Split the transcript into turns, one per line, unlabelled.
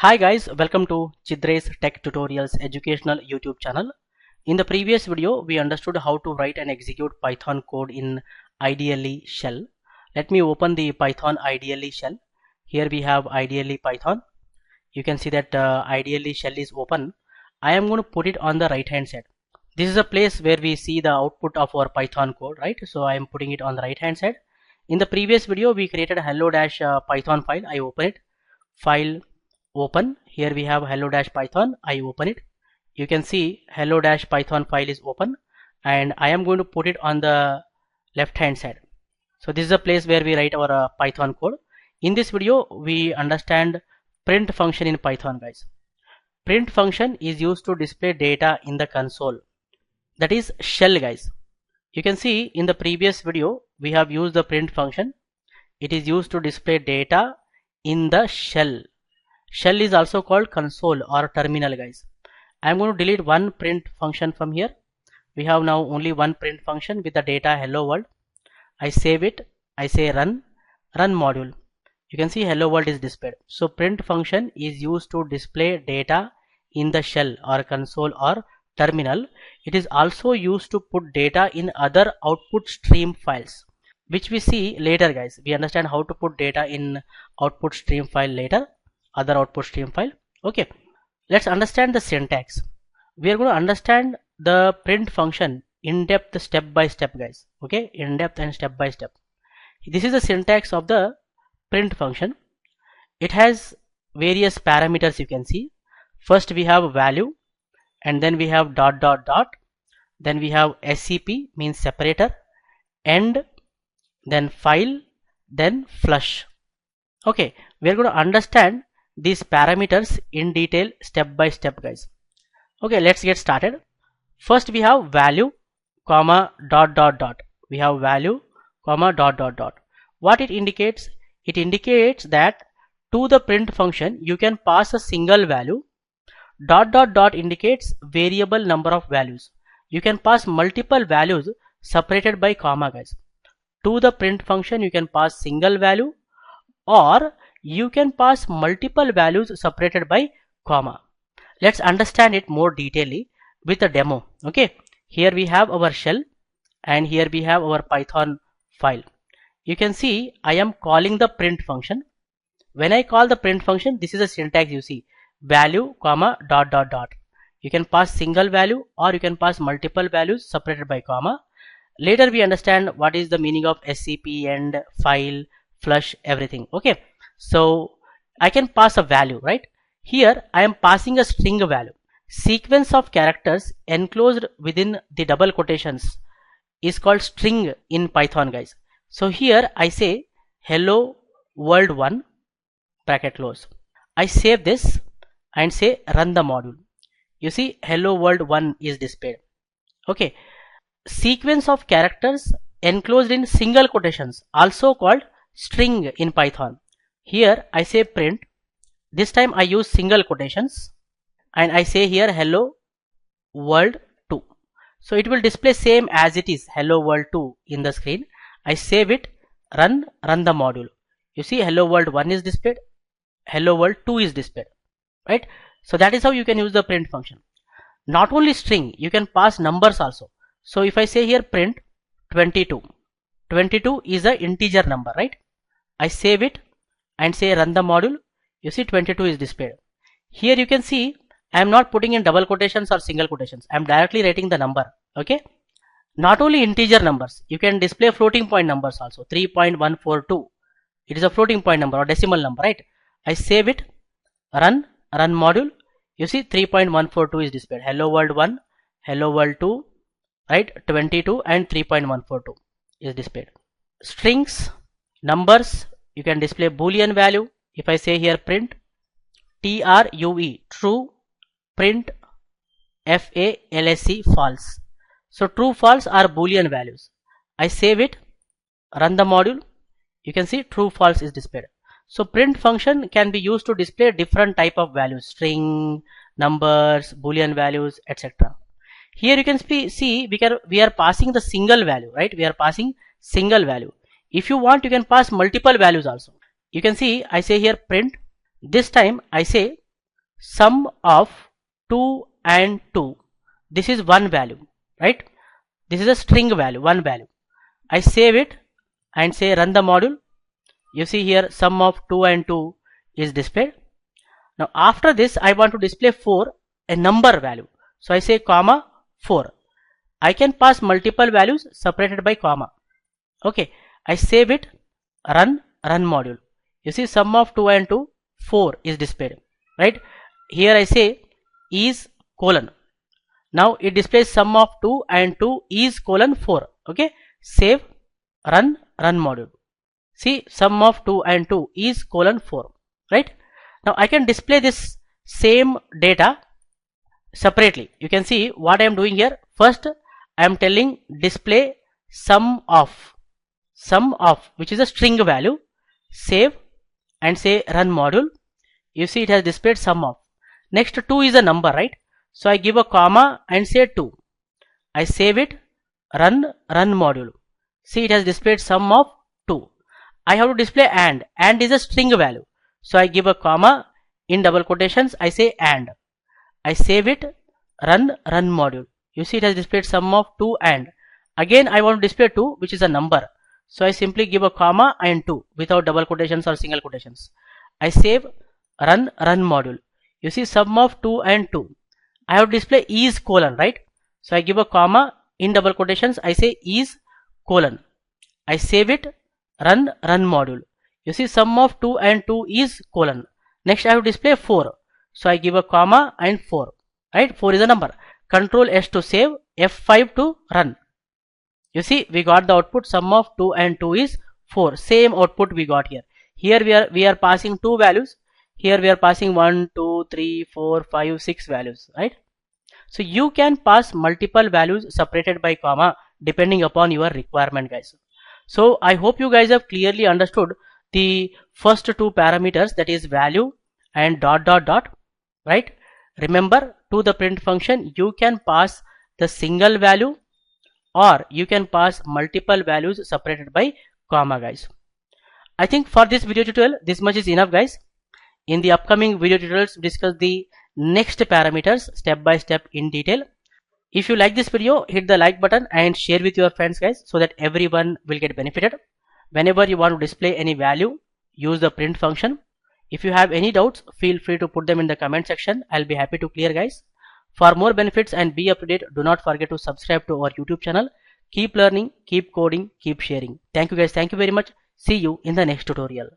Hi guys, welcome to Chidre's Tech Tutorials educational YouTube channel. In the previous video, we understood how to write and execute Python code in IDLE shell. Let me open the Python IDLE shell. Here we have IDLE Python. You can see that IDLE shell is open. I am going to put it on the right hand side. This is a place where we see the output of our Python code, right? So I am putting it on the right hand side. In the previous video, we created a hello-python file. I open it. File, open. Here we have hello-python. I open it. You can see hello-python file is open, and I am going to put it on the left hand side. So this is a place where we write our Python code. In this video, we understand print function in Python, guys. Print function is used to display data in the console. That is shell, guys. You can see in the previous video, we have used the print function. It is used to display data in the shell. Shell is also called console or terminal, guys. I am going to delete one print function from here. We have now only one print function with the data hello world. I save it. I say run module. You can see hello world is displayed. So print function is used to display data in the shell or console or terminal. It is also used to put data in other output stream files, which we see later, guys. We understand how to put data in output stream file later, other output stream file. Okay, let's understand the syntax. We are going to understand the print function in depth, step by step, guys. Okay, in depth and step by step. This is the syntax of the print function. It has various parameters. You can see first we have value, and then we have dot dot dot, then we have SCP means separator, end, then file, then flush. Okay, we are going to understand these parameters in detail step by step, guys. Okay, let's get started. First we have value comma dot dot dot. We have value comma dot dot dot. What it indicates? It indicates that to the print function you can pass a single value. Dot dot dot indicates variable number of values. You can pass multiple values separated by comma, guys. To the print function you can pass single value, or you can pass multiple values separated by comma. Let's understand it more detailedly with a demo. Okay, here we have our shell and here we have our Python file. You can see I am calling the print function. When I call the print function, this is a syntax. You see value comma dot dot dot. You can pass single value or you can pass multiple values separated by comma. Later we understand what is the meaning of SCP, end, file, flush, everything. Okay, so I can pass a value, right? Here I am passing a string value. Sequence of characters enclosed within the double quotations is called string in Python, guys. So here I say hello world 1 bracket close. I save this and say run the module. You see hello world 1 is displayed. Okay, sequence of characters enclosed in single quotations, also called string in Python. Here I say print. This time I use single quotations and I say here hello world 2. So it will display same as it is hello world 2 in the screen. I save it, run the module. You see hello world 1 is displayed, hello world 2 is displayed, right? So that is how you can use the print function. Not only string, you can pass numbers also. So if I say here print 22, 22 is an integer number, right? I save it and say run the module. You see 22 is displayed. Here you can see I am not putting in double quotations or single quotations. I am directly writing the number. Okay, not only integer numbers, you can display floating point numbers also. 3.142, it is a floating point number or decimal number, right? I save it, run module. You see 3.142 is displayed. Hello world 1, hello world 2, right? 22 and 3.142 is displayed. Strings, numbers, you can display boolean value. If I say here print true, true, print false, false. So true, false are boolean values. I save it, run the module. You can see true, false is displayed. So print function can be used to display different type of values, string, numbers, boolean values, etc. Here you can see we are passing the single value, right? We are passing single value. If you want, you can pass multiple values also. You can see I say here print. This time I say sum of 2 and 2. This is one value, right? This is a string value, one value. I save it and say run the module. You see here sum of 2 and 2 is displayed. Now after this I want to display 4, a number value. So I say comma 4. I can pass multiple values separated by comma. Okay, I save it, run module. You see sum of 2 and 2, 4 is displayed, right? Here I say is colon. Now it displays sum of 2 and 2 is colon 4. Okay, save, run module. See sum of 2 and 2 is colon 4, right? Now I can display this same data separately. You can see what I am doing here. First I am telling display sum of, which is a string value. Save and say run module. You see it has displayed sum of. Next 2 is a number, right? So I give a comma and say 2. I save it, run module. See it has displayed sum of 2. I have to display and is a string value. So I give a comma, in double quotations I say and. I save it, run module. You see it has displayed sum of 2 and. Again I want to display 2, which is a number. So I simply give a comma and 2 without double quotations or single quotations. I save, run module. You see sum of 2 and 2. I have to display is colon, right? So I give a comma, in double quotations I say is colon. I save it, run module. You see sum of 2 and 2 is colon. Next I have to display 4. So I give a comma and 4, right? 4 is a number. Control S to save, F5 to run. You see we got the output sum of 2 and 2 is 4. Same output we got here. Here we are passing 2 values. Here we are passing 1, 2, 3, 4, 5, 6 values, right? So you can pass multiple values separated by comma depending upon your requirement, guys. So I hope you guys have clearly understood the first two parameters, that is value and dot, right? Remember, to the print function you can pass the single value or you can pass multiple values separated by comma, guys. I think for this video tutorial this much is enough, guys. In the upcoming video tutorials we discuss the next parameters step by step in detail. If you like this video, hit the like button and share with your friends, guys, so that everyone will get benefited. Whenever you want to display any value, use the print function. If you have any doubts, feel free to put them in the comment section. I'll be happy to clear, guys. For more benefits and be up to date, do not forget to subscribe to our YouTube channel. Keep learning, keep coding, keep sharing. Thank you, guys. Thank you very much. See you in the next tutorial.